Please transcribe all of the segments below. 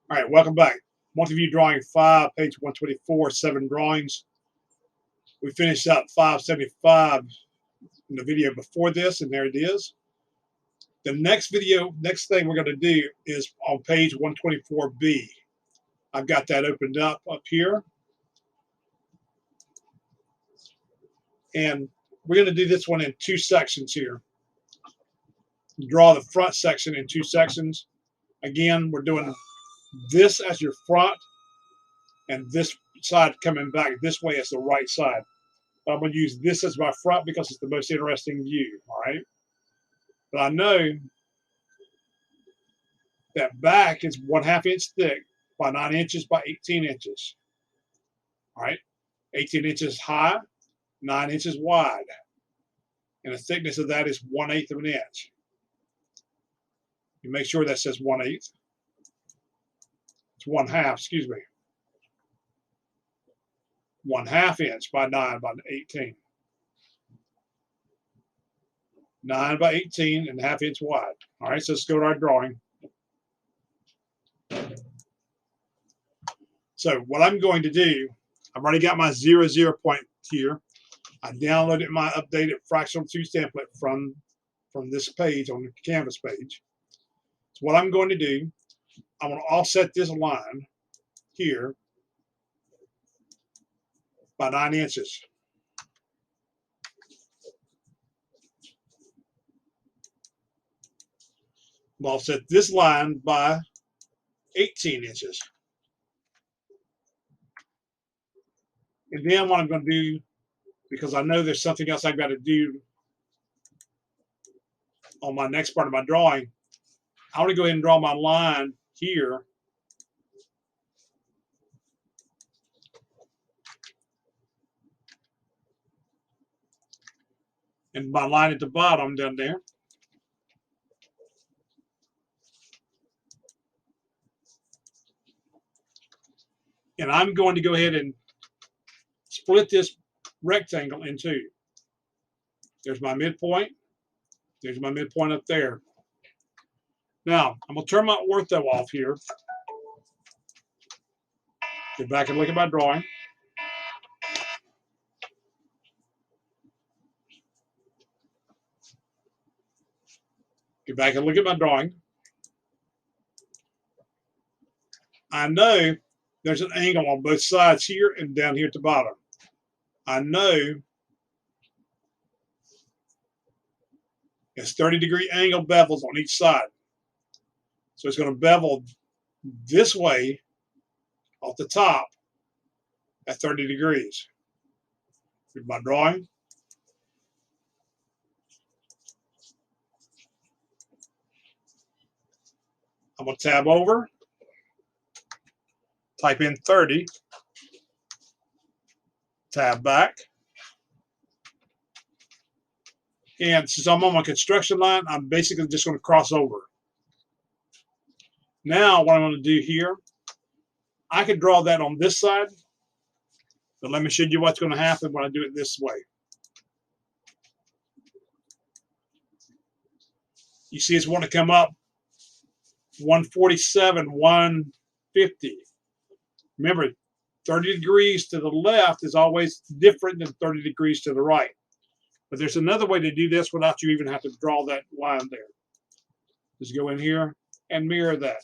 All right, welcome back. Multi-view drawing 5, page 124, 7 drawings. We finished up 575 in the video before this, and there it is. The next thing we're going to do is on page 124B. I've got that opened up here. And we're going to do this one in 2 sections here. Draw the front section in 2 sections. Again, we're doing this as your front and this side coming back this way as the right side. But I'm going to use this as my front because it's the most interesting view, all right? But I know that back is 1/2 inch thick by 9 inches by 18 inches, all right? 18 inches high, 9 inches wide. And the thickness of that is 1/8 of an inch. You make sure that says 1/8. It's 1/2, excuse me. 1/2 inch by 9 by 18. 9 by 18 and 1/2 inch wide. All right, so let's go to our drawing. So what I'm going to do, I've already got my 0 point here. I downloaded my updated fractional 2 template from this page on the Canvas page. So what I'm going to do, I'm going to offset this line here by 9 inches. I'm going to offset this line by 18 inches. And then what I'm going to do, because I know there's something else I've got to do on my next part of my drawing, I want to go ahead and draw my line here. And my line at the bottom down there. And I'm going to go ahead and split this rectangle in 2. There's my midpoint. There's my midpoint up there. Now, I'm going to turn my ortho off here. Get back and look at my drawing. Get back and look at my drawing. I know there's an angle on both sides here and down here at the bottom. I know it's 30-degree angle bevels on each side. So it's going to bevel this way off the top at 30 degrees. Here's my drawing. I'm going to tab over, type in 30, tab back. And since I'm on my construction line, I'm basically just going to cross over. Now what I'm going to do here, I could draw that on this side, but let me show you what's going to happen when I do it this way. You see it's going to come up 147, 150. Remember, 30 degrees to the left is always different than 30 degrees to the right. But there's another way to do this without you even have to draw that line there. Just go in here and mirror that.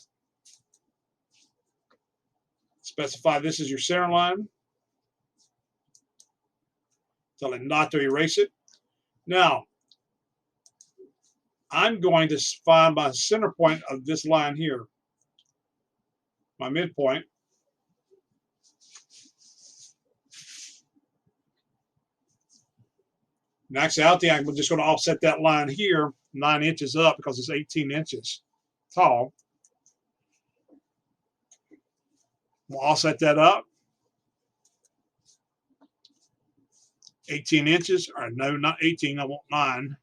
Specify this as your center line. Tell it not to erase it. Now, I'm going to find my center point of this line here, my midpoint. And actually, out the angle, I'm just going to offset that line here 9 inches up because it's 18 inches tall. We'll offset that up 18 inches, or no, not 18, I want 9.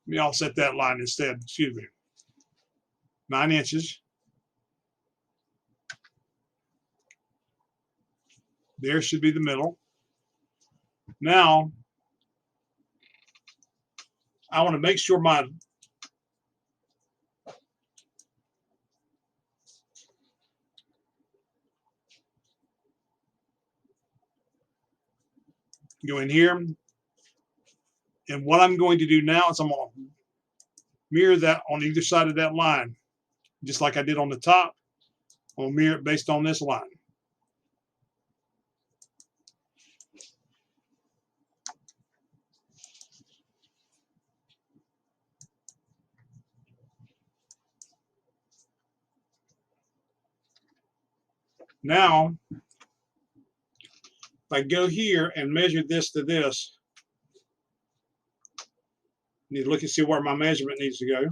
Let me offset that line instead, excuse me. 9 inches. There should be the middle. Now, I want to make sure my go in here. And what I'm going to do now is I'm going to mirror that on either side of that line, just like I did on the top. I'm going to mirror it based on this line. Now, if I go here and measure this to this, I need to look and see where my measurement needs to go.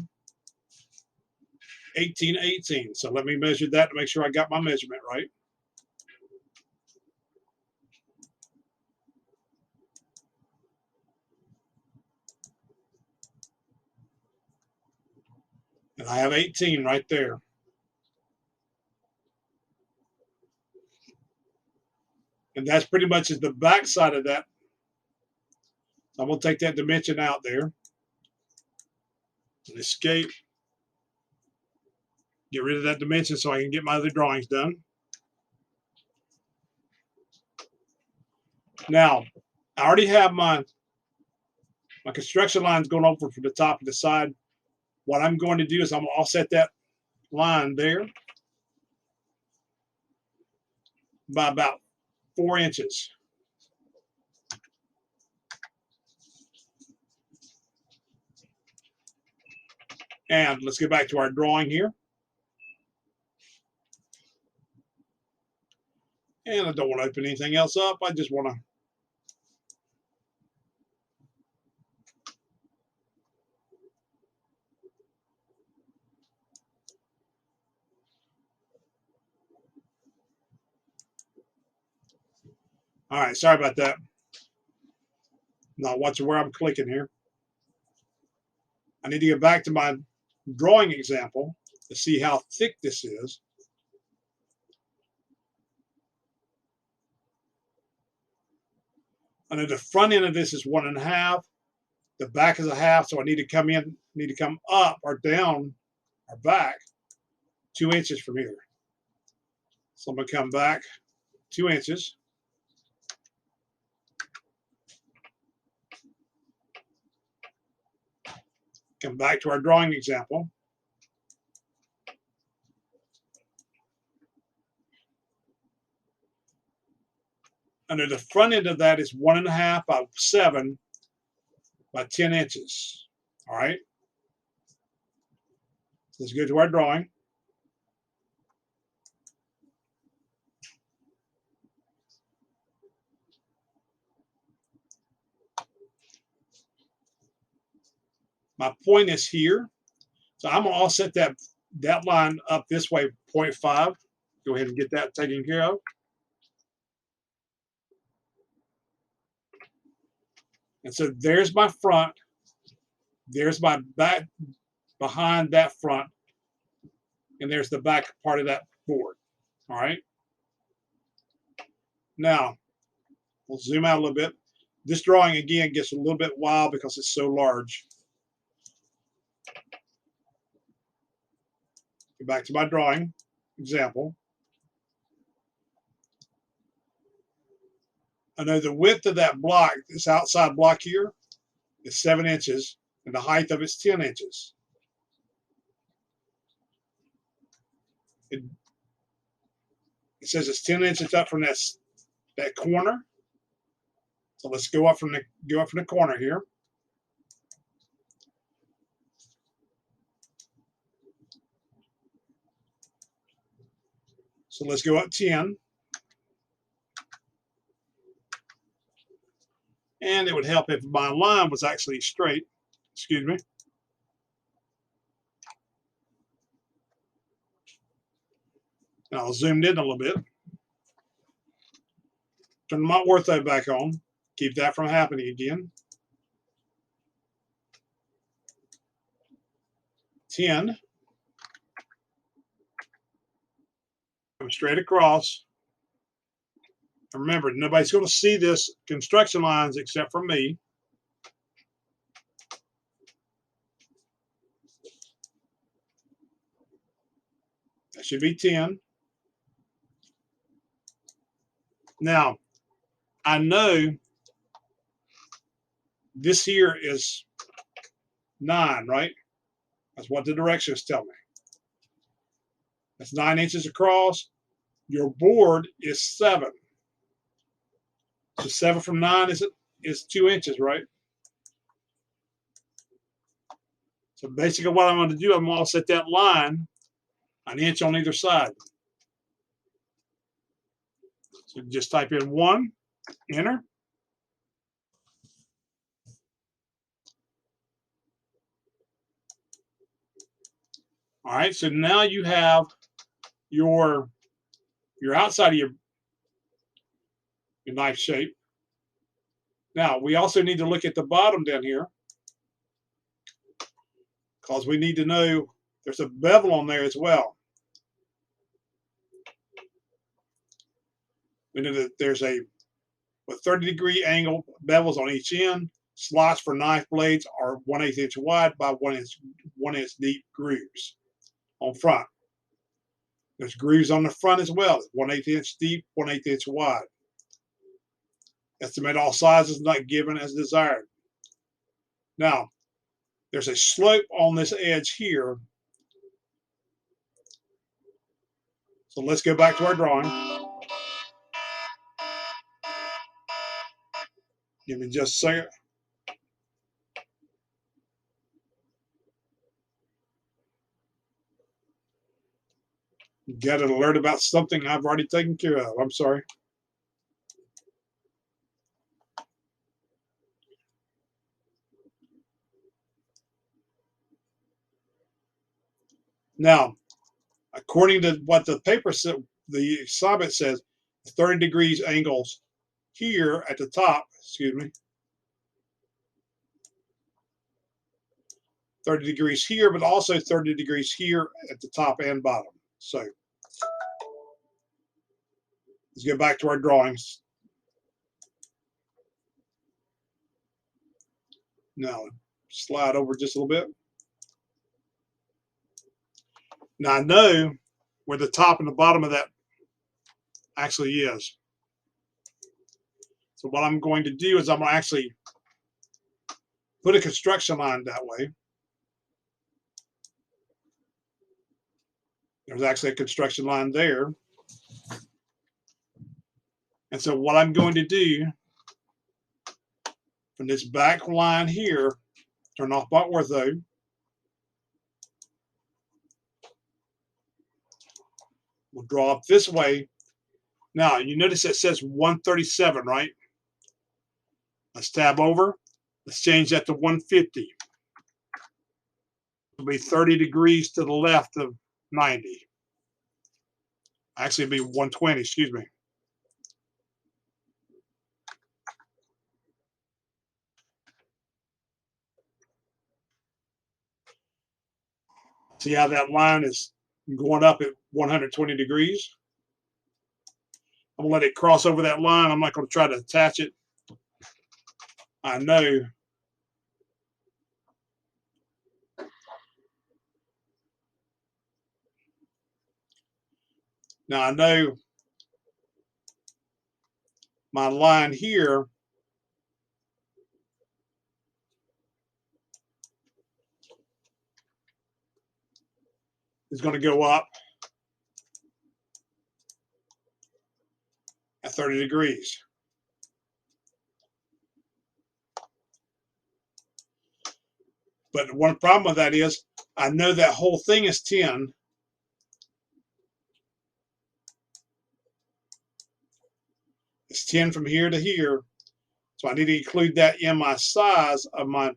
18, 18. So let me measure that to make sure I got my measurement right. And I have 18 right there. And that's pretty much the back side of that. I'm going to take that dimension out there and escape. Get rid of that dimension so I can get my other drawings done. Now, I already have my construction lines going over from the top to the side. What I'm going to do is I'm going to offset that line there by about 4 inches. And let's get back to our drawing here. And I don't want to open anything else up. I just want to all right, sorry about that. Not watching where I'm clicking here. I need to get back to my drawing example to see how thick this is. I know the front end of this is 1.5. The back is 1/2, so I need to come up or down or back 2 inches from here. So I'm going to come back 2 inches. Come back to our drawing example. Under the front end of that is 1.5 by 7 by 10 inches. All right. Let's go to our drawing. My point is here. So I'm going to offset that line up this way, 0.5. Go ahead and get that taken care of. And so there's my front. There's my back behind that front. And there's the back part of that board. All right. Now, we'll zoom out a little bit. This drawing, again, gets a little bit wild because it's so large. Go back to my drawing example. I know the width of that block, this outside block here, is 7 inches, and the height of it's 10 inches. It says it's 10 inches up from that corner. So let's go up from the corner here. So let's go up 10. And it would help if my line was actually straight. Excuse me. And I'll zoom in a little bit. Turn my ortho back on. Keep that from happening again. 10. Go straight across. Remember, nobody's going to see this construction lines except for me. That should be 10. Now, I know this here is 9, right? That's what the directions tell me. That's 9 inches across. Your board is 7. So 7 from 9 is 2 inches, right? So basically what I'm going to do, I'm going to set that line an inch on either side. So just type in 1, enter. All right, so now you have your outside of your knife shape. Now, we also need to look at the bottom down here because we need to know there's a bevel on there as well. We know that there's a 30-degree angle bevels on each end. Slots for knife blades are 1/8 inch wide by 1 inch deep grooves on front. There's grooves on the front as well, 1/8 inch deep, 1/8 inch wide. Estimate all sizes not given as desired. Now, there's a slope on this edge here. So let's go back to our drawing. Give me just a second. Got an alert about something I've already taken care of. I'm sorry. Now, according to what the paper said, the assignment says 30 degrees angles here at the top, 30 degrees here, but also 30 degrees here at the top and bottom. So let's get back to our drawings. Now, slide over just a little bit. Now, I know where the top and the bottom of that actually is. So what I'm going to do is I'm going to actually put a construction line that way. There's actually a construction line there. And so what I'm going to do from this back line here, turn off bot ortho, we'll draw up this way. Now, you notice it says 137, right? Let's tab over. Let's change that to 150. It'll be 30 degrees to the left of 90. Actually, it'll be 120, excuse me. See how that line is going up at 120 degrees? I'm gonna let it cross over that line. I'm not gonna try to attach it. I know now I know my line here is going to go up at 30 degrees. But one problem with that is I know that whole thing is 10. It's 10 from here to here. So I need to include that in my size of my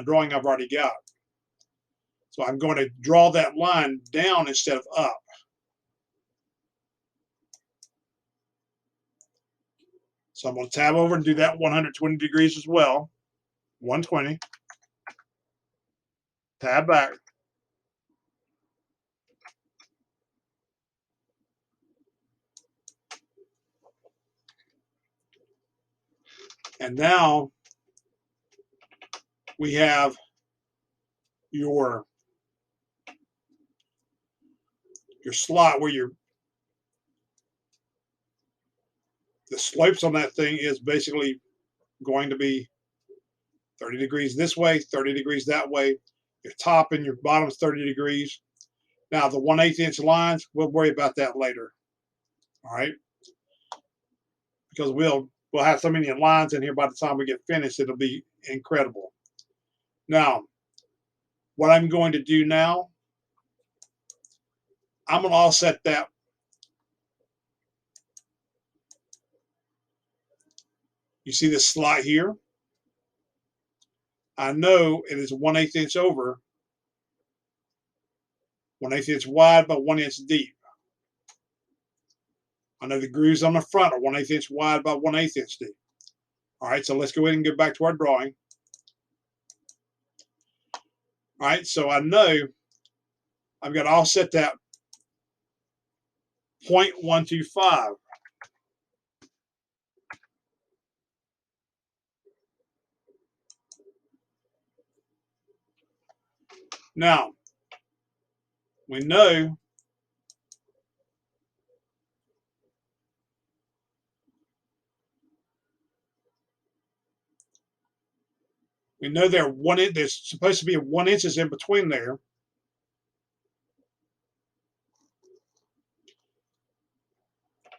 drawing I've already got. So I'm going to draw that line down instead of up. So I'm going to tab over and do that 120 degrees as well. 120. Tab back. And now we have your slot where the slopes on that thing is basically going to be 30 degrees this way, 30 degrees that way. Your top and your bottom is 30 degrees. Now the 1/8 inch lines, we'll worry about that later. All right, because we'll have so many lines in here by the time we get finished, it'll be incredible. Now, what I'm going to do now, I'm going to offset that. You see this slot here? I know it is 1/8 inch over, 1/8 inch wide by 1 inch deep. I know the grooves on the front are 1/8 inch wide by 1/8 inch deep. All right, so let's go ahead and get back to our drawing. All right, so I know I've got to offset that 0.125. Now, we know there's supposed to be 1 inches in between there.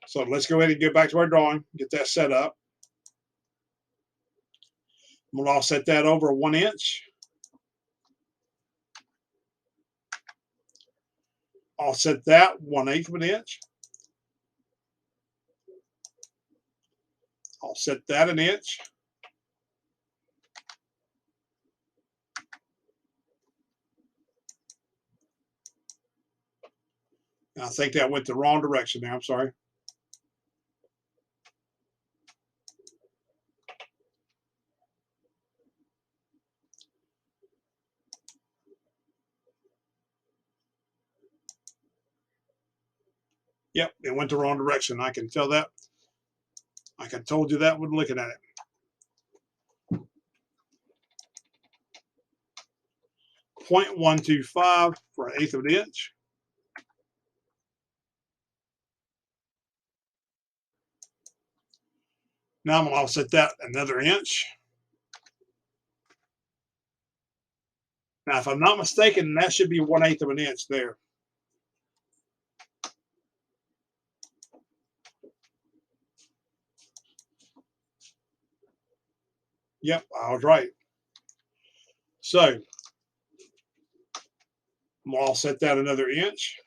So let's go ahead and get back to our drawing, get that set up. I'm going to offset that over 1 inch. Offset that 1/8 of an inch. Offset that an inch. And I think that went the wrong direction there. I'm sorry. Yep, it went the wrong direction. I can tell that. I can told you that when looking at it. 0.125 for 1/8 of an inch. Now I'm going to offset that another inch. Now, if I'm not mistaken, that should be 1/8 of an inch there. Yep, I was right. So I'm going to offset that another inch.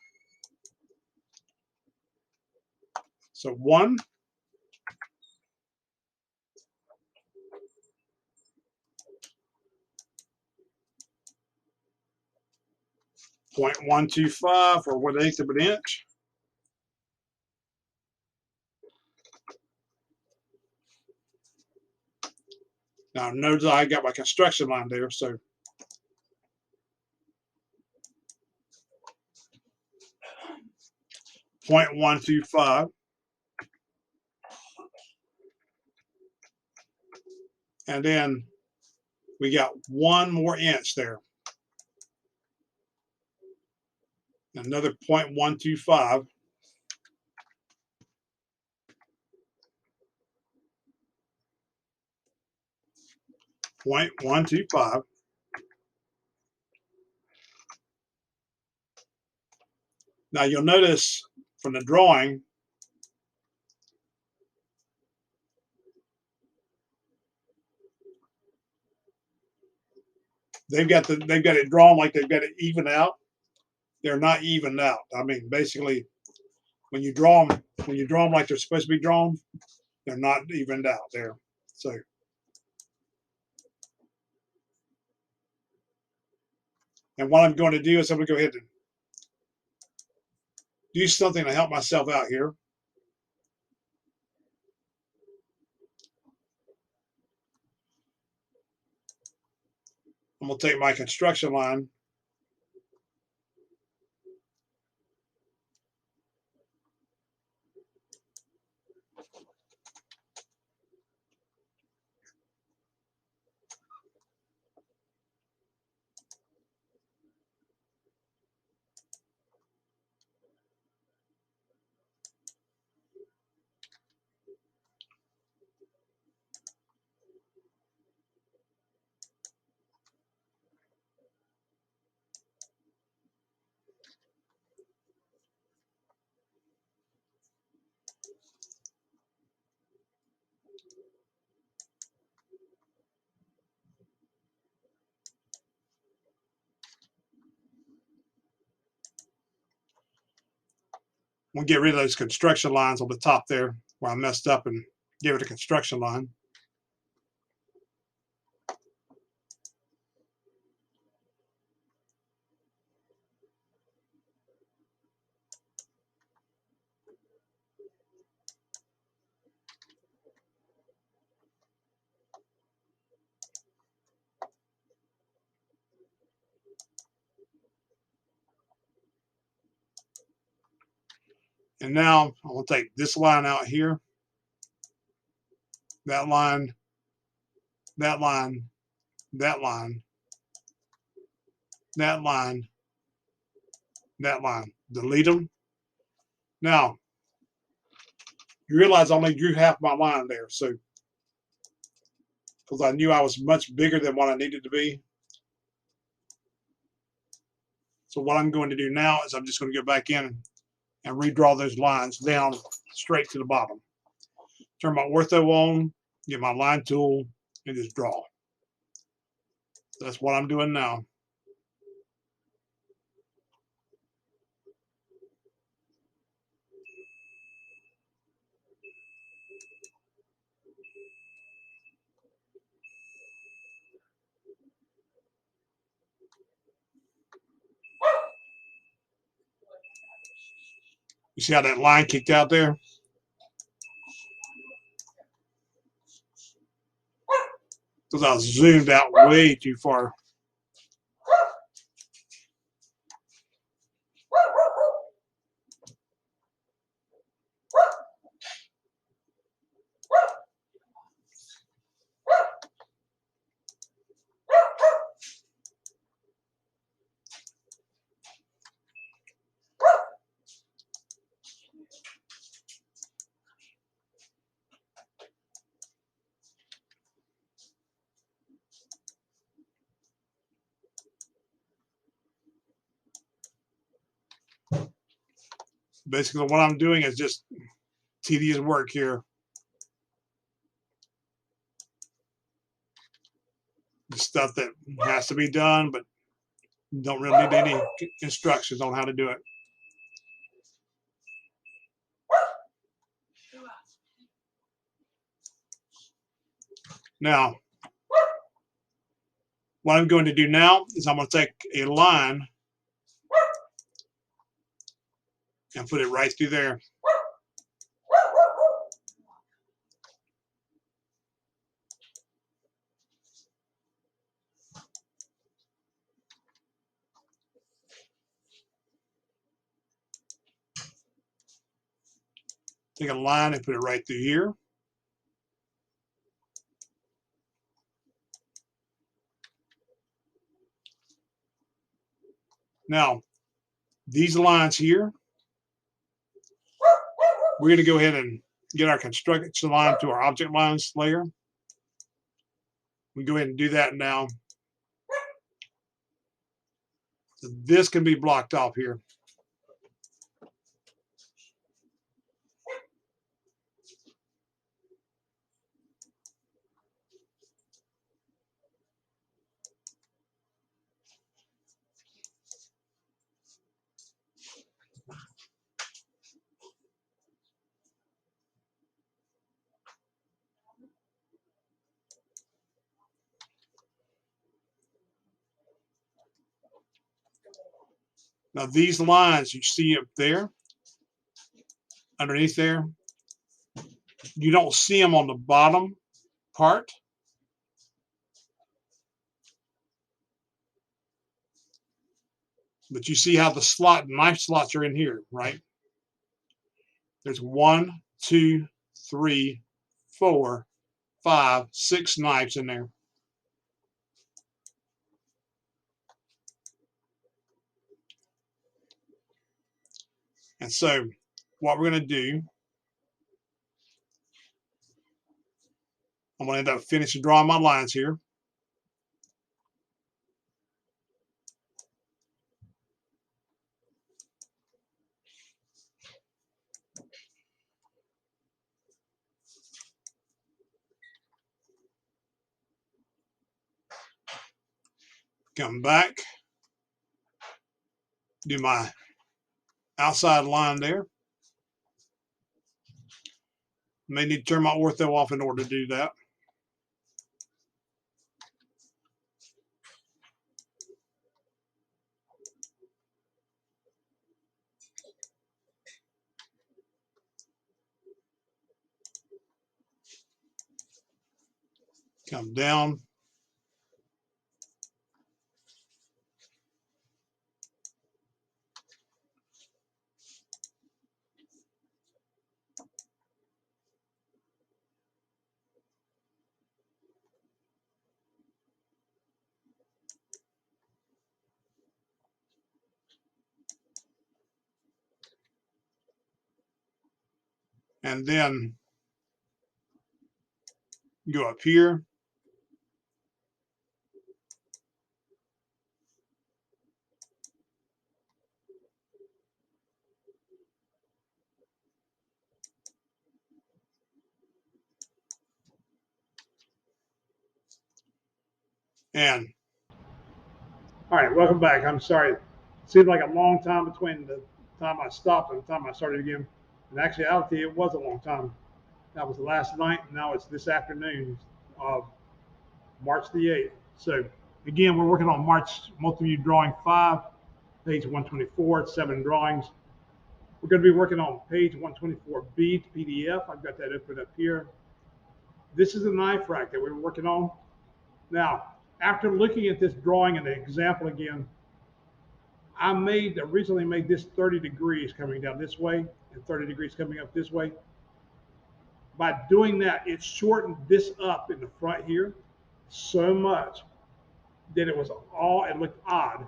So 1, 0.125 or 1/8 of an inch. Now notice I got my construction line there, so 0.125. And then we got 1 more inch there. Another 0.125. .125. Now you'll notice from the drawing, they've got it drawn like they've got it even out. They're not evened out. I mean, basically, when you draw them like they're supposed to be drawn, they're not evened out there. So, and what I'm going to do is I'm going to go ahead and do something to help myself out here. I'm going to take my construction line We'll get rid of those construction lines on the top there where I messed up and give it a construction line. And now I'm going to take this line out here, that line, that line, that line, that line, that line. Delete them. Now, you realize I only drew half my line there, so because I knew I was much bigger than what I needed to be. So what I'm going to do now is I'm just going to go back in and redraw those lines down straight to the bottom. Turn my ortho on, get my line tool, and just draw. That's what I'm doing now. You see how that line kicked out there? Because I was zoomed out way too far. Basically, what I'm doing is just tedious work here. The stuff that has to be done, but don't really need any instructions on how to do it. Now, what I'm going to do now is I'm going to take a line and put it right through there. Take a line and put it right through here. Now, these lines here, we're going to go ahead and get our construction line to our object lines layer. We go ahead and do that now. So this can be blocked off here. Now these lines you see up there, underneath there, you don't see them on the bottom part. But you see how the knife slots are in here, right? There's 1, 2, 3, 4, 5, 6 knives in there. And so what we're going to do, I'm going to end up finishing drawing my lines here. Come back, do my outside line there. May need to turn my ortho off in order to do that. Come down. And then go up here. And all right, welcome back. I'm sorry. It seemed like a long time between the time I stopped and the time I started again. In actuality, it was a long time. That was last night, and now it's this afternoon of March the 8th. So again, we're working on March Multi-View Drawing 5, page 124. It's 7 drawings. We're going to be working on page 124B to PDF. I've got that open up here. This is a knife rack that we were working on. Now, after looking at this drawing and the example again, I originally made this 30 degrees coming down this way and 30 degrees coming up this way. By doing that, it shortened this up in the front here so much that it looked odd.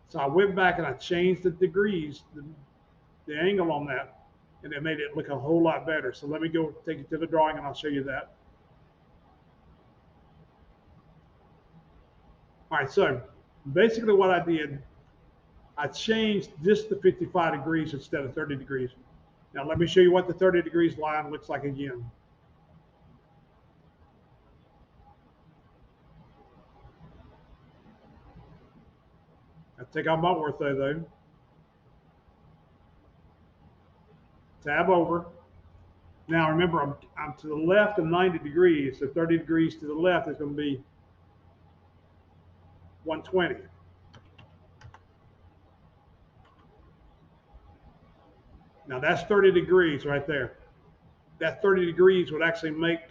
So I went back and I changed the degrees, the angle on that, and it made it look a whole lot better. So let me go take you to the drawing and I'll show you that. All right, so basically what I did, I changed this to 55 degrees instead of 30 degrees. Now let me show you what the 30 degrees line looks like again. I take out my ortho though. Tab over. Now remember, I'm to the left of 90 degrees, so 30 degrees to the left is going to be 120. Now that's 30 degrees right there. That 30 degrees would actually make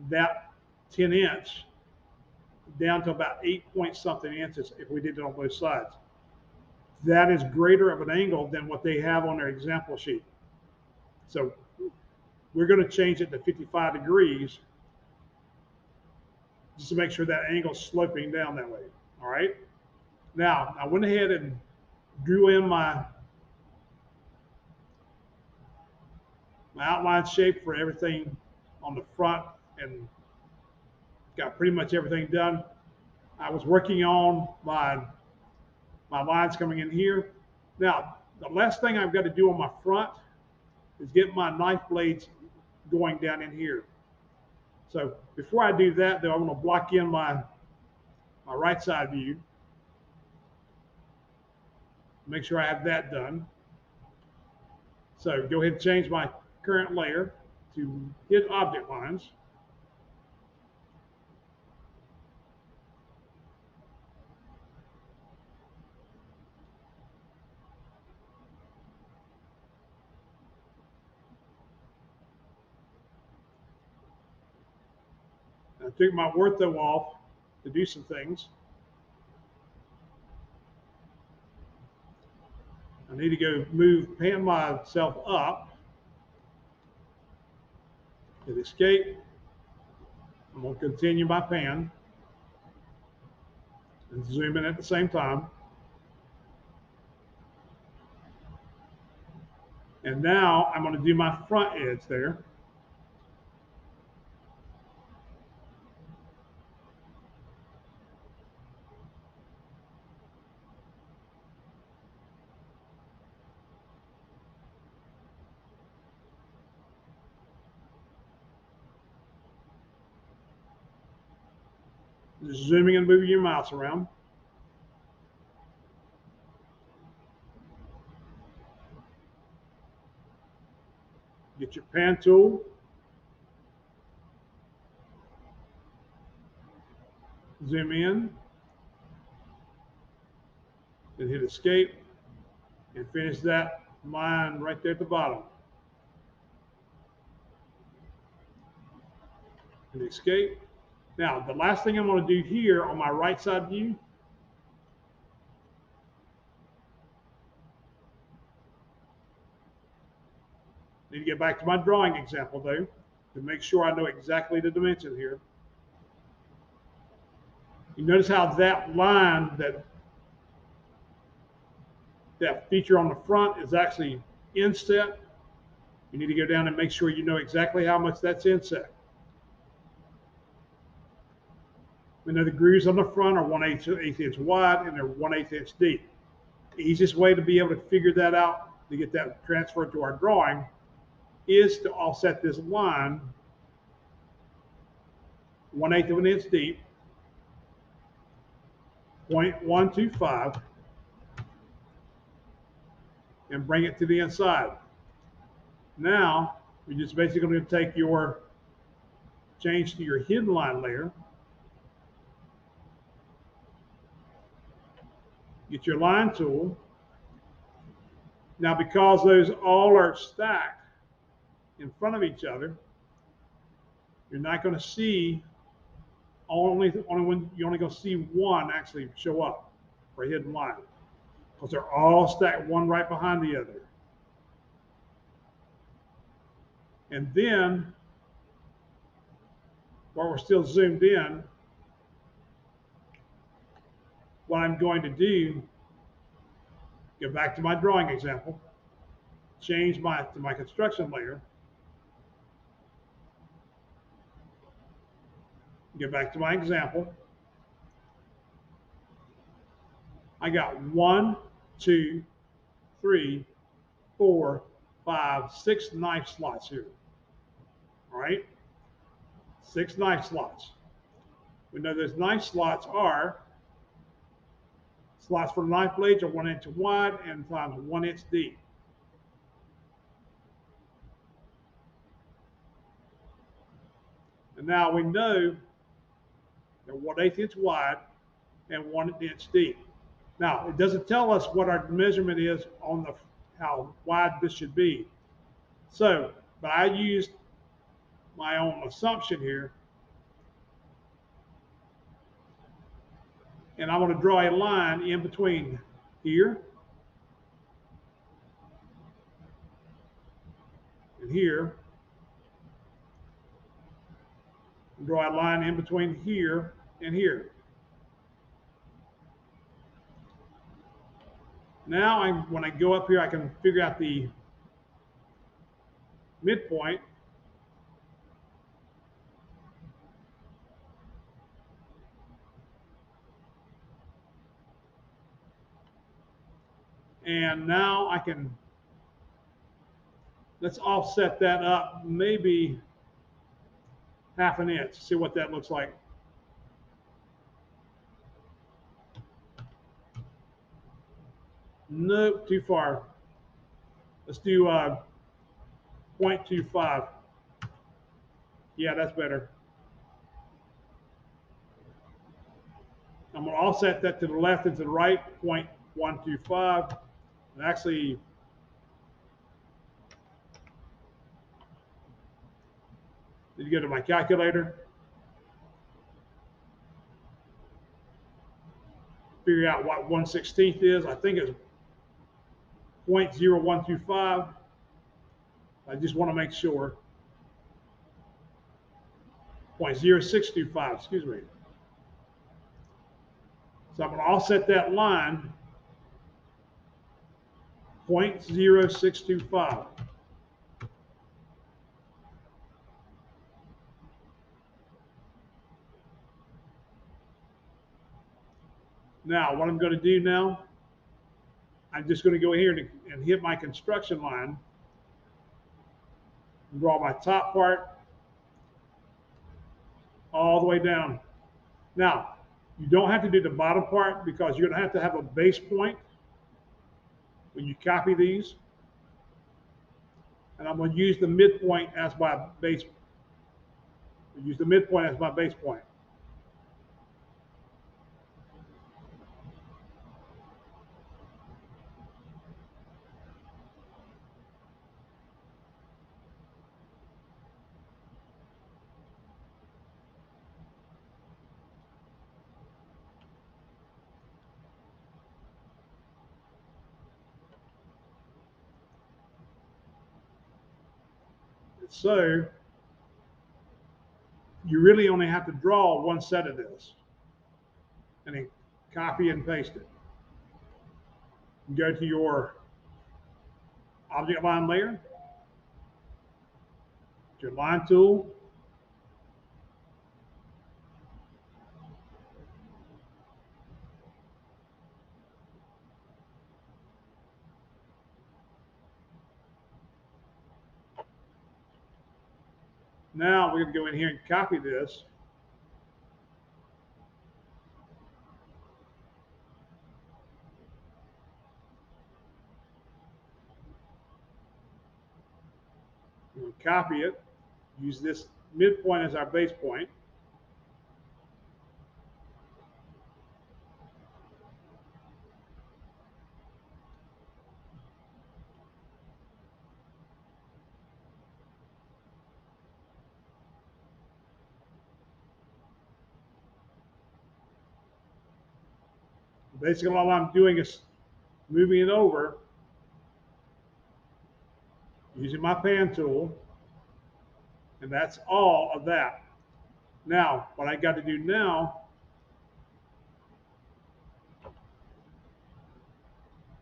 that 10-inch down to about 8 point something inches if we did it on both sides. That is greater of an angle than what they have on their example sheet. So we're going to change it to 55 degrees just to make sure that angle's sloping down that way. All right. Now I went ahead and drew in my outline shape for everything on the front and got pretty much everything done. I was working on my lines coming in here. Now, the last thing I've got to do on my front is get my knife blades going down in here. So before I do that, though, I'm going to block in my right side view. Make sure I have that done. So go ahead and change my current layer to hid object lines. I took my ortho off to do some things. I need to go pan myself up. Hit escape. I'm going to continue my pan and zoom in at the same time. And now I'm going to do my front edge there. Just zooming and moving your mouse around. Get your pan tool. Zoom in. Then hit escape. And finish that line right there at the bottom. And escape. Now, the last thing I'm going to do here on my right side view, need to get back to my drawing example though, to make sure I know exactly the dimension here. You notice how that line, that feature on the front is actually inset. You need to go down and make sure you know exactly how much that's inset. We know the grooves on the front are 1/8 inch wide and they're 1/8 inch deep. The easiest way to be able to figure that out, to get that transferred to our drawing, is to offset this line 1/8 of an inch deep, 0.125, and bring it to the inside. Now, you're just basically going to take your change to your hidden line layer, get your line tool. Now, because those all are stacked in front of each other, you're not going to see only when you're only going to see one actually show up for a hidden line, because they're all stacked one right behind the other. And then, while we're still zoomed in, what I'm going to do, go back to my drawing example, change to my construction layer, get back to my example. I got 1, 2, 3, 4, 5, 6 knife slots here. All right, 6 knife slots. We know those knife slots are slots for knife blades are 1 inch wide and times 1 inch deep. And now we know they're 1/8 inch wide and 1 inch deep. Now, it doesn't tell us what our measurement is on how wide this should be. So, but I used my own assumption here, and I want to draw a line in between here and here, and draw a line in between here and here. Now, when I go up here, I can figure out the midpoint. And now I can, let's offset that up maybe 1/2 inch, see what that looks like. Nope, too far. Let's do 0.25. Yeah, that's better. I'm going to offset that to the left and to the right, 0.125. And actually, need to go to my calculator, figure out what 1/16 is. I think it's 0.0125. I just want to make sure. 0.0625, excuse me. So I'm going to offset that line 0.0625. Now, what I'm going to do now, I'm just going to go here and hit my construction line, and draw my top part all the way down. Now, You don't have to do the bottom part because you're going to have a base point when you copy these. And I'm going to use the midpoint as my base. Use the midpoint as my base point. So you really only have to draw one set of this and then copy and paste it. Go to your object line layer, your line tool, now we're going to go in here and copy this. We're going to copy it, use this midpoint as our base point. Basically, all I'm doing is moving it over using my pan tool, and that's all of that. Now, what I got to do now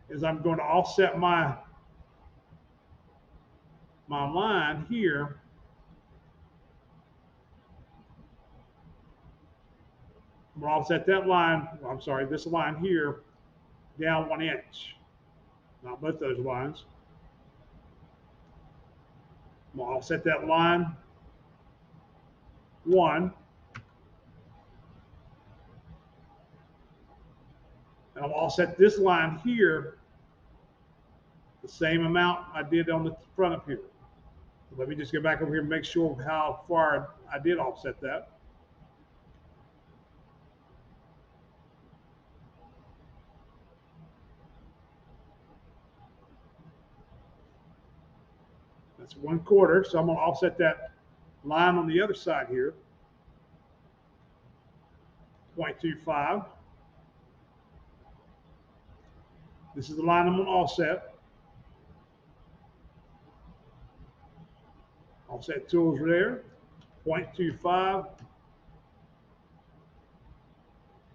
is I'm going to offset my line here. I'm going to offset that line, I'm sorry, this line here down 1 inch. Not both those lines. I'm going to offset that line 1. And I'll offset this line here the same amount I did on the front up here. So let me just go back over here and make sure how far I did offset that. That's 1/4. So I'm going to offset that line on the other side here, 0.25. This is the line I'm going to offset. Offset tools there, 0.25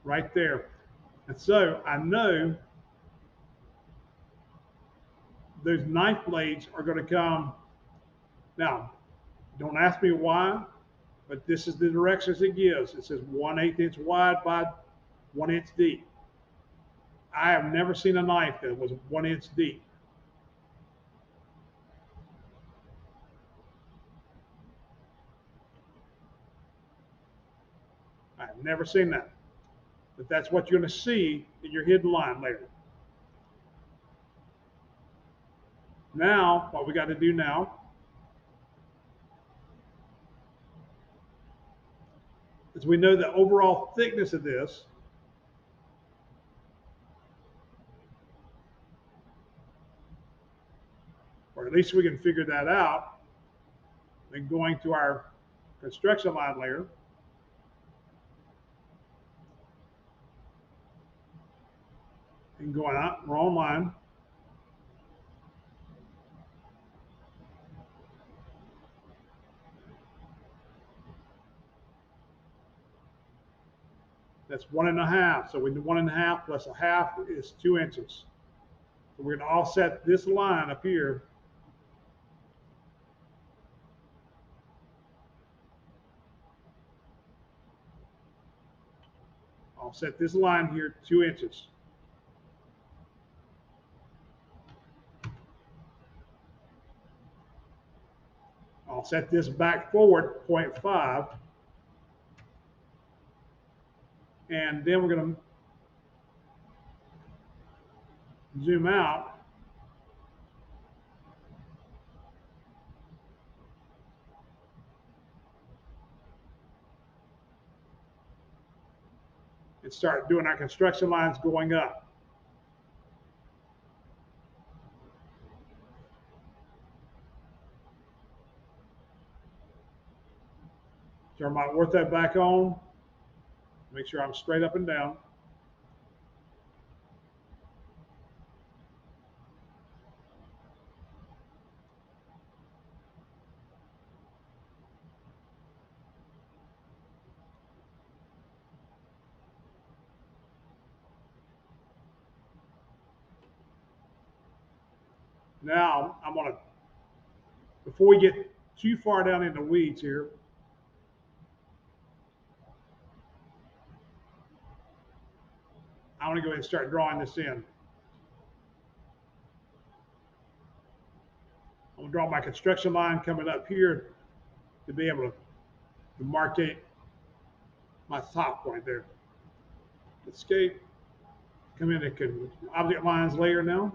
right there. And so I know those knife blades are going to come. Now, don't ask me why, but this is the directions it gives. It says 1/8 inch wide by 1 inch deep. I have never seen a knife that was 1 inch deep. I've never seen that. But that's what you're going to see in your hidden line later. Now, what we got to do now is we know the overall thickness of this. Or at least we can figure that out. Then going to our construction line layer, and going out, wrong line. That's 1.5. So we do 1.5 plus 1/2 is 2 inches. So we're going to offset this line up here. Offset this line here 2 inches. I'll set this back forward 0.5. And then we're going to zoom out. And start doing our construction lines going up. Turn my ortho back on. Make sure I'm straight up and down. Now I'm going to, before we get too far down in the weeds here, I want to go ahead and start drawing this in. I'm going to draw my construction line coming up here to be able to markate my top point there. Escape. Come into object lines layer now.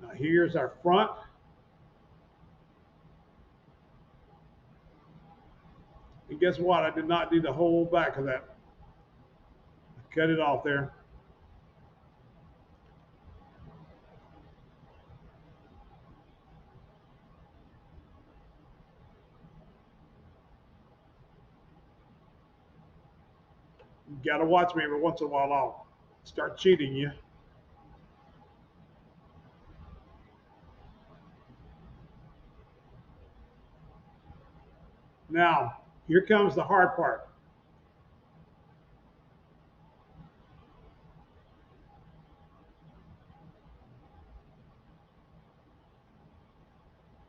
Now here's our front. And guess what? I did not do the whole back of that. I cut it off there. You got to watch me every once in a while. I'll start cheating you. Now, here comes the hard part.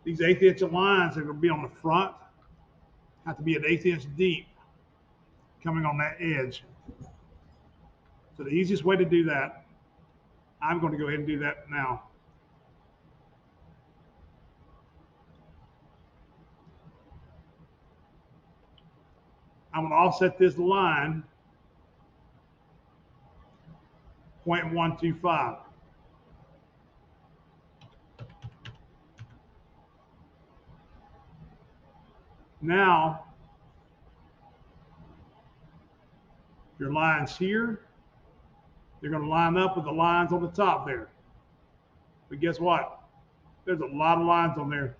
These 1/8 inch lines that are going to be on the front have to be an 1/8 inch deep coming on that edge. So the easiest way to do that, I'm going to go ahead and do that now. I'm going to offset this line 0.125. Now, your lines here, they're going to line up with the lines on the top there. But guess what? There's a lot of lines on there.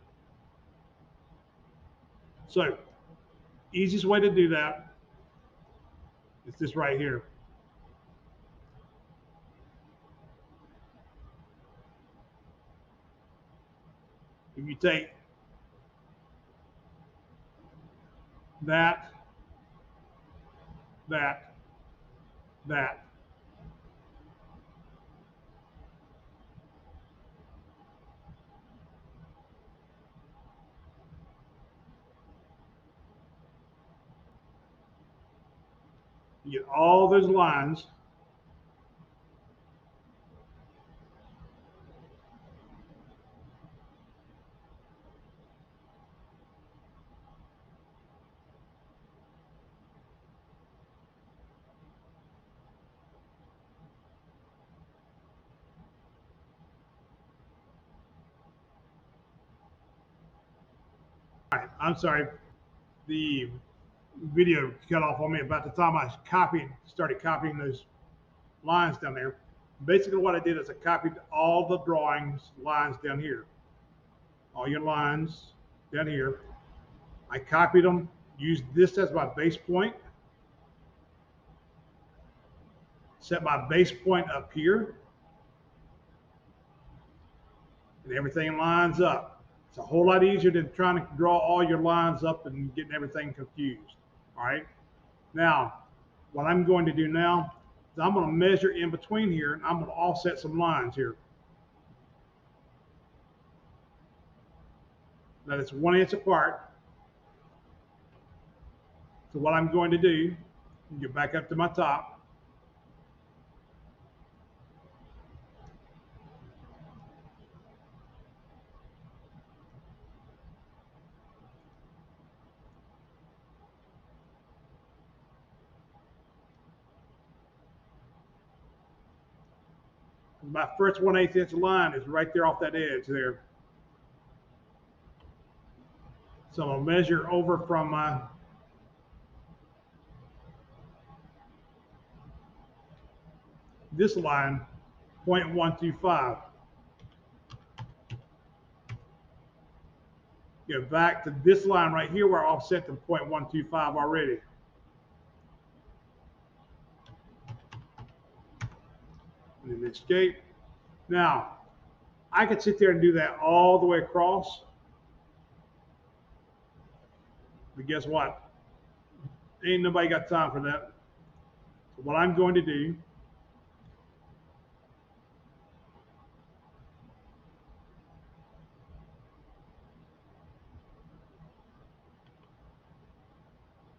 So, easiest way to do that is this right here. If you take that, that, that, you get all those lines. All right, I'm sorry. The video cut off on me about the time I started copying those lines down there. Basically what I did is I copied all the drawings lines down here. All your lines down here. I copied them, used this as my base point, set my base point up here, and everything lines up. It's a whole lot easier than trying to draw all your lines up and getting everything confused. All right. Now, what I'm going to do now is I'm going to measure in between here, and I'm going to offset some lines here. That is 1 inch apart. So what I'm going to do, get back up to my top. My first 1/8 inch line is right there off that edge there. So I'll measure over from my this line, 0.125. Get back to this line right here where I offset to 0.125 already. And then escape. Now, I could sit there and do that all the way across. But guess what? Ain't nobody got time for that. So what I'm going to do,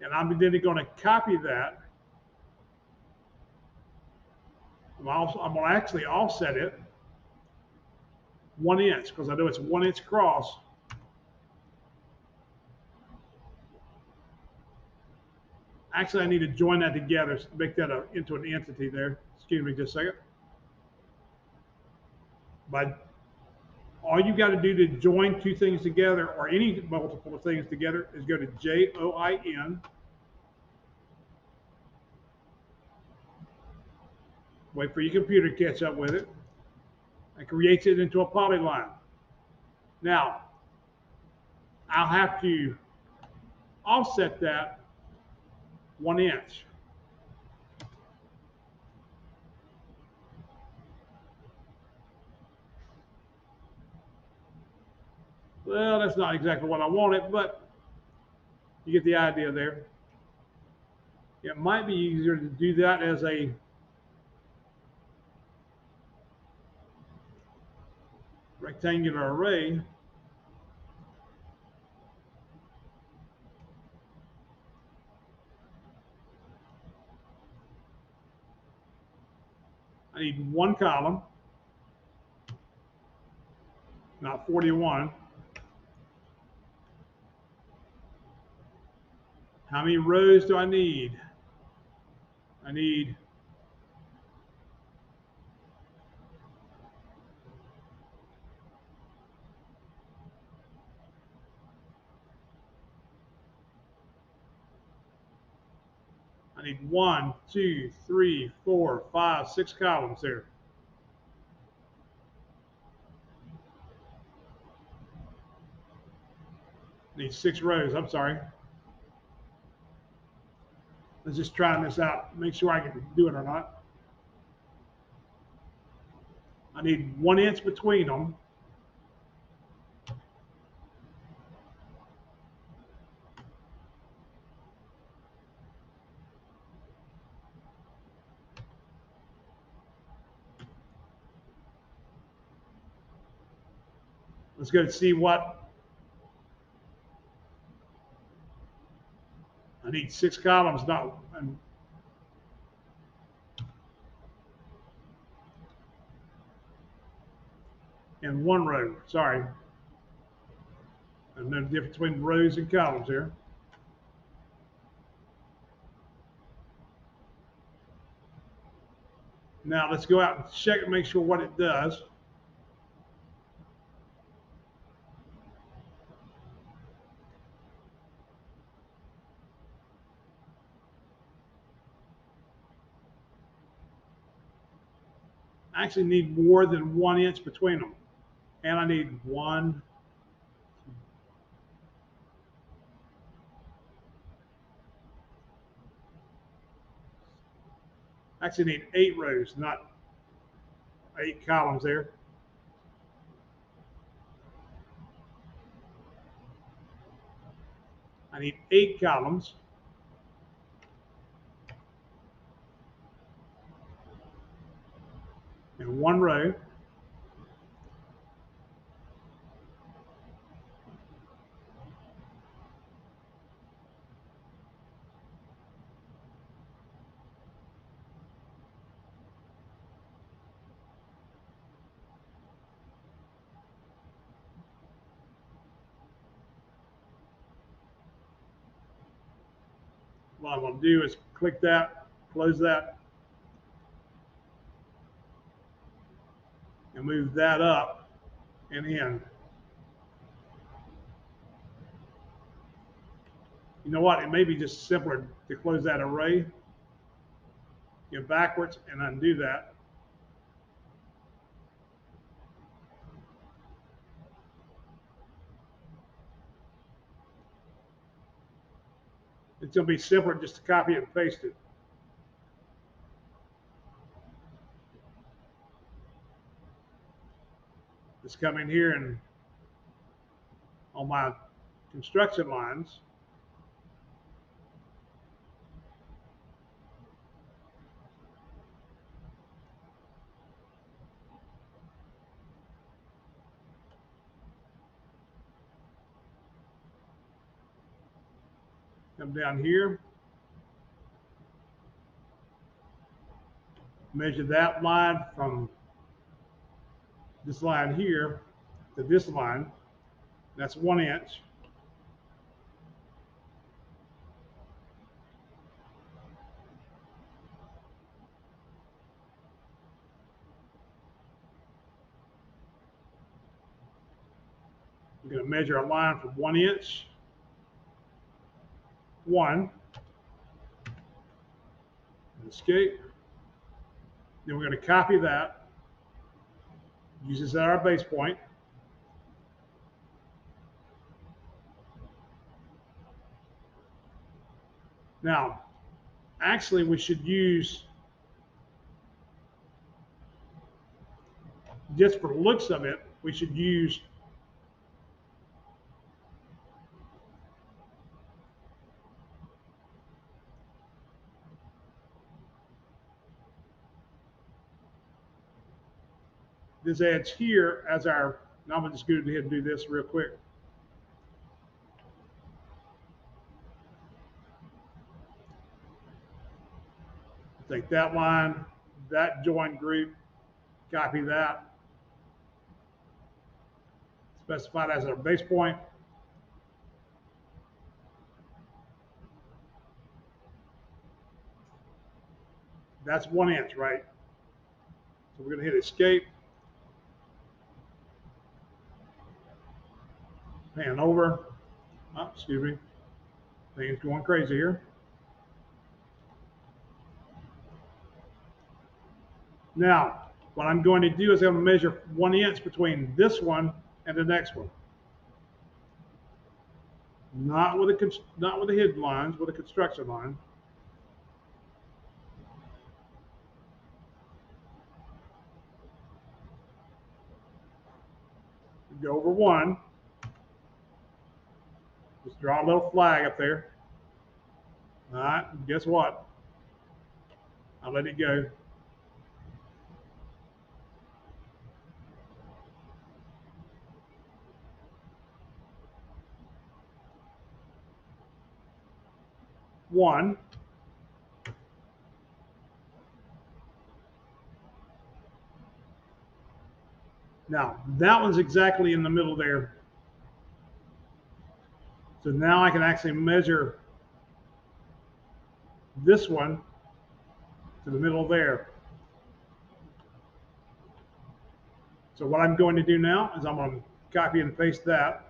and I'm then going to copy that. I'm going to actually offset it 1 inch because I know it's 1 inch across. Actually, I need to join that together to make that into an entity there. Excuse me just a second. But all you got to do to join two things together or any multiple things together is go to JOIN. Wait for your computer to catch up with it. It creates it into a polyline. Now, I'll have to offset that 1 inch. Well, that's not exactly what I wanted, but you get the idea there. It might be easier to do that as a rectangular array. I need one column, not 41. How many rows do I need? I need I need 1, 2, 3, 4, 5, 6 columns there. I need 6 rows. I'm sorry. Let's just try this out. Make sure I can do it or not. I need 1 inch between them. Let's go to see what I need. 6 columns, not in 1 row. Sorry. And there's a difference between rows and columns here. Now let's go out and check and make sure what it does. I actually need more than 1 inch between them. And I need one. I actually need 8 rows, not 8 columns there. I need 8 columns. In 1 row. what I'm going to do is click that, close that, and move that up and in. You know what? It may be just simpler to close that array, go backwards, and undo that. It's going to be simpler just to copy it and paste it. Let's come in here and on my construction lines, come down here, measure that line from this line here to this line. That's 1 inch. We're going to measure a line from 1 inch, 1, escape. Then we're going to copy that, use this as our base point. Now, actually, we should use, just for the looks of it, we should use this edge here as our, now I'm going to just go ahead and do this real quick. Take that line, that joint group, copy that, specify that as our base point. That's 1 inch, right? So we're going to hit escape, pan over. Oh, excuse me, thing's going crazy here. Now, what I'm going to do is I'm going to measure 1 inch between this one and the next one. Not with the hidden lines, with a construction line. Go over 1. Just draw a little flag up there. All right, guess what? I'll let it go. One. Now, that one's exactly in the middle there. So now I can actually measure this one to the middle there. So what I'm going to do now is I'm going to copy and paste that.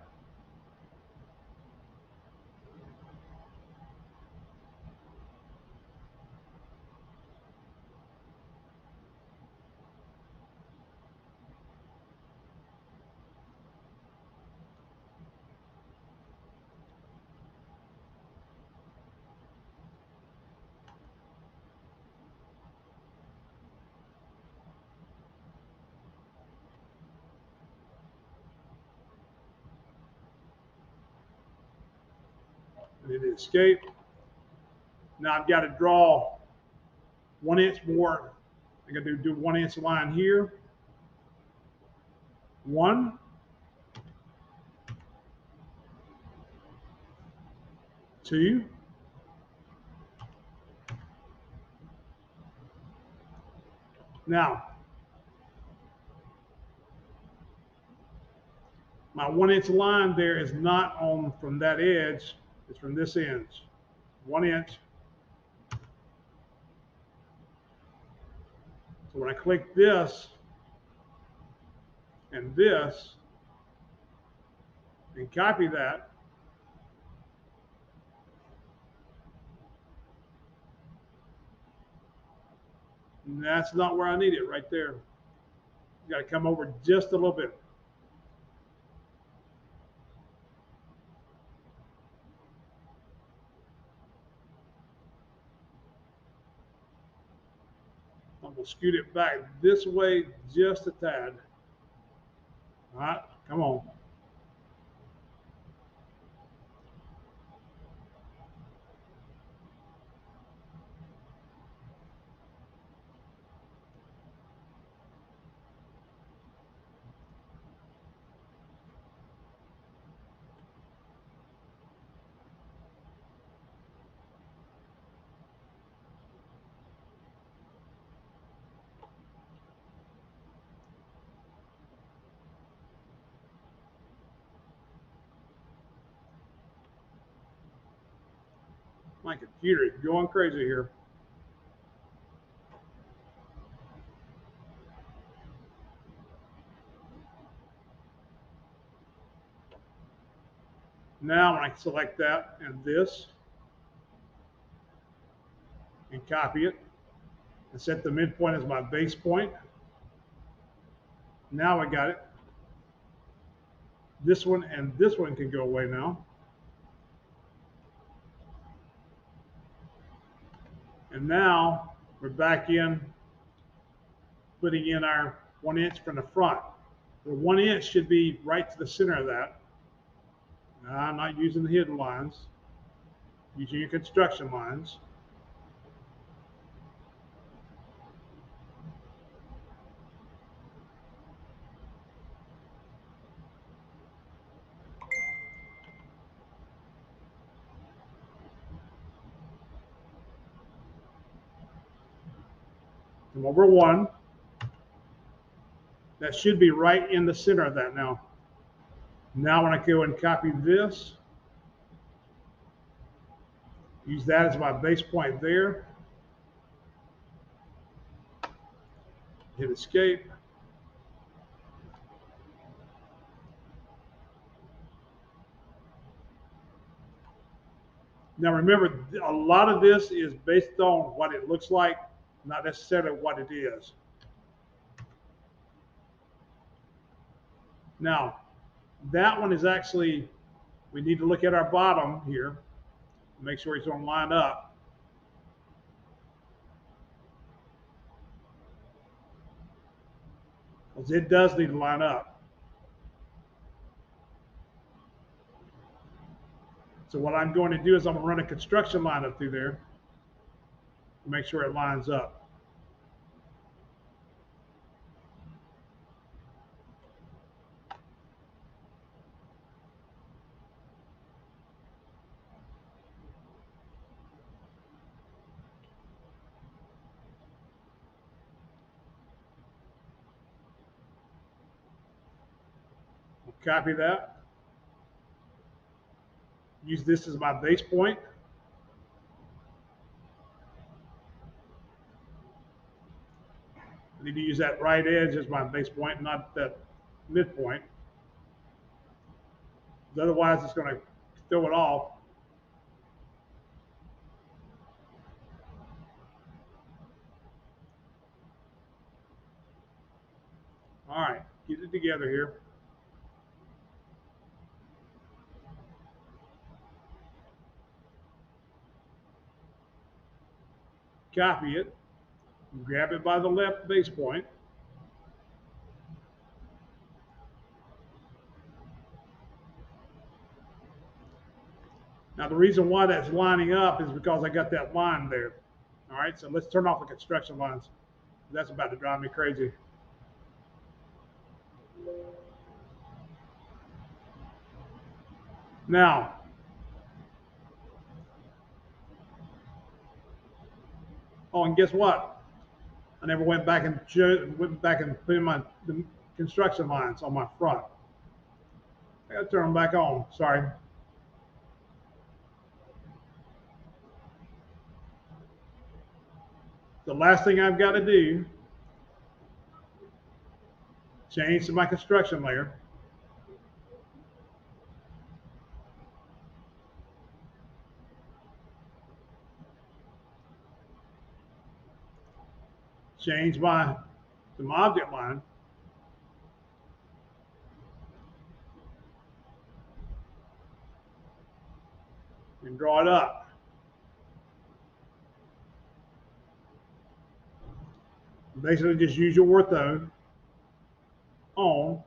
And hit escape. Now I've got to draw 1 inch more. I'm going to do 1 inch line here. 1. 2. Now, my 1 inch line there is not on from that edge, it's from this edge. 1 inch. So when I click this and this and copy that, and that's not where I need it right there. You got to come over just a little bit. I'm going to scoot it back this way just a tad. All right, come on. My computer is going crazy here. Now when I select that and this and copy it and set the midpoint as my base point, now I got it. This one and this one can go away now. And now we're back in putting in our 1 inch from the front. The 1 inch should be right to the center of that. Now, I'm not using the hidden lines, using your construction lines. Come over 1. That should be right in the center of that now. Now when I go and copy this, use that as my base point there. Hit escape. Now remember, a lot of this is based on what it looks like, not necessarily what it is. Now, that one is actually, we need to look at our bottom here, make sure it's going to line up. Because it does need to line up. So what I'm going to do is I'm going to run a construction line up through there to make sure it lines up. Copy that. Use this as my base point. I need to use that right edge as my base point, not that midpoint. Otherwise, it's going to throw it off. All right, get it together here. Copy it. Grab it by the left base point. Now, the reason why that's lining up is because I got that line there. All right, so let's turn off the construction lines. That's about to drive me crazy. Now, oh, and guess what? I never went back and put in my the construction lines on my front. I got to turn them back on. Sorry. The last thing I've got to do Change to my construction layer. Change to my object line. And draw it up. Basically, just use your ortho on.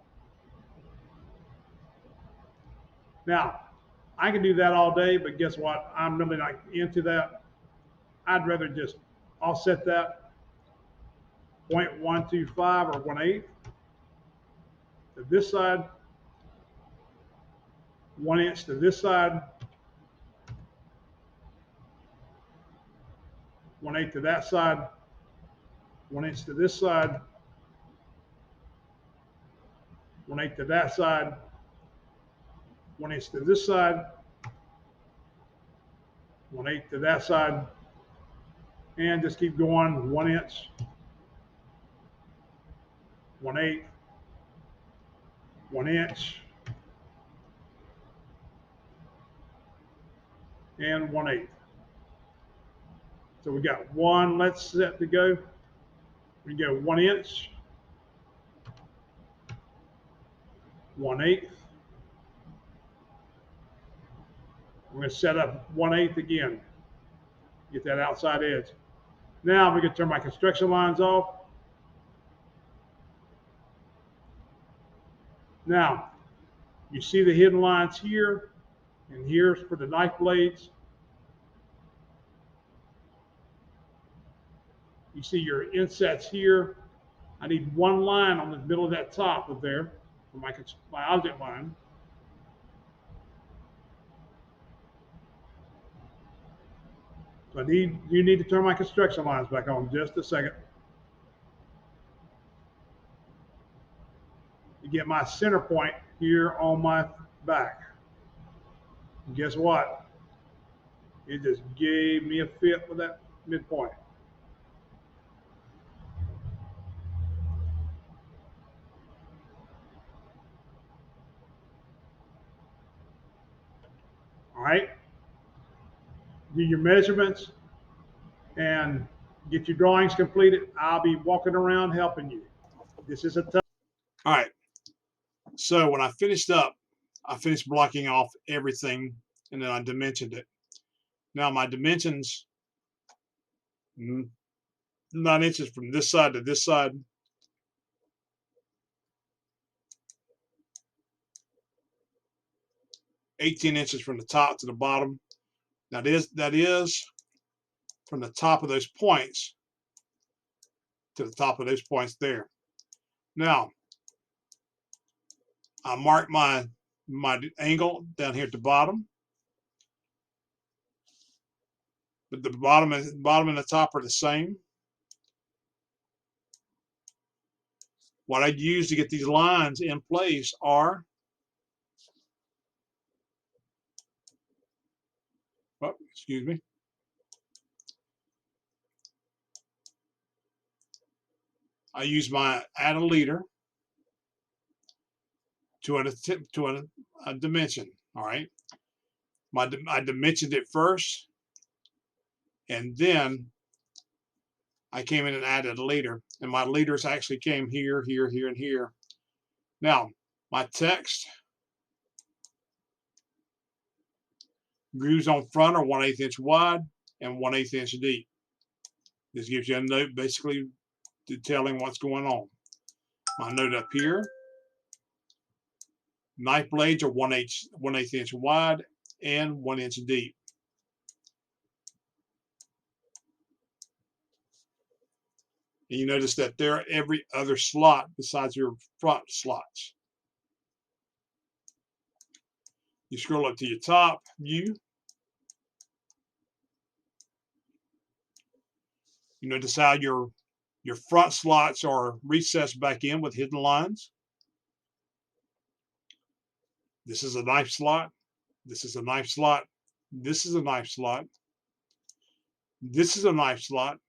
Now, I can do that all day, but guess what? I'm really not into that. I'd rather just offset that 0.125 or 1/8 to this side, 1 inch to this side, 1/8 to that side, 1 inch to this side, 1/8 to that side, 1 inch to this side, 1/8 to that side, and just keep going 1 inch, 1/8, 1 inch, and 1/8. So we got one let's set to go. We go 1 inch, 1/8. We're going to set up 1/8 again. Get that outside edge. Now we can turn my construction lines off. Now, you see the hidden lines here, and here's for the knife blades. You see your insets here. I need one line on the middle of that top of there for my object line. So you need to turn my construction lines back on just a second. To get my center point here on my back. And guess what? It just gave me a fit with that midpoint. All right. Do your measurements and get your drawings completed. I'll be walking around helping you. This is a tough. All right. So when I finished up, I finished blocking off everything and then I dimensioned it. Now my dimensions, 9 inches from this side to this side. $18 from the top to the bottom. Now that is from the top of those points to the top of those points there. Now I mark my angle down here at the bottom. But the bottom and the top are the same. What I use to get these lines in place are, oh, excuse me. I use my add a leader to a dimension. All right. I dimensioned it first, and then I came in and added a leader, and my leaders actually came here, here, here, and here. Now, my text grooves on front are 1/8 inch wide and 1/8 inch deep. This gives you a note basically detailing what's going on. My note up here, knife blades are 1/8 inch wide and 1 inch deep. And you notice that they're every other slot besides your front slots. You scroll up to your top view. You notice how your front slots are recessed back in with hidden lines. This is a knife slot. This is a knife slot. This is a knife slot. This is a knife slot.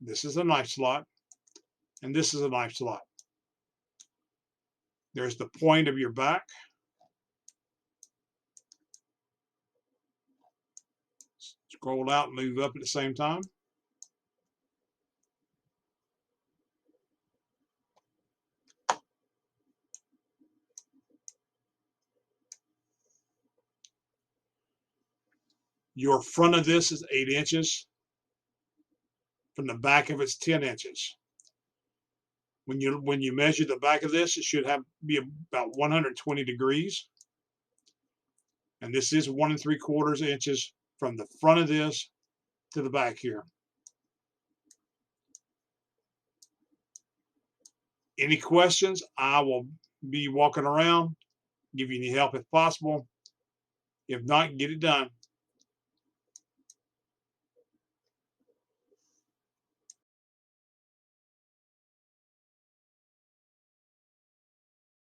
This is a knife slot. And this is a knife slot. There's the point of your back. Scroll out and move up at the same time. Your front of this is 8 inches. From the back of it's 10 inches. When you measure the back of this, it should be about 120 degrees. And this is 1 3/4 inches from the front of this to the back here. Any questions? I will be walking around, give you any help if possible. If not, get it done.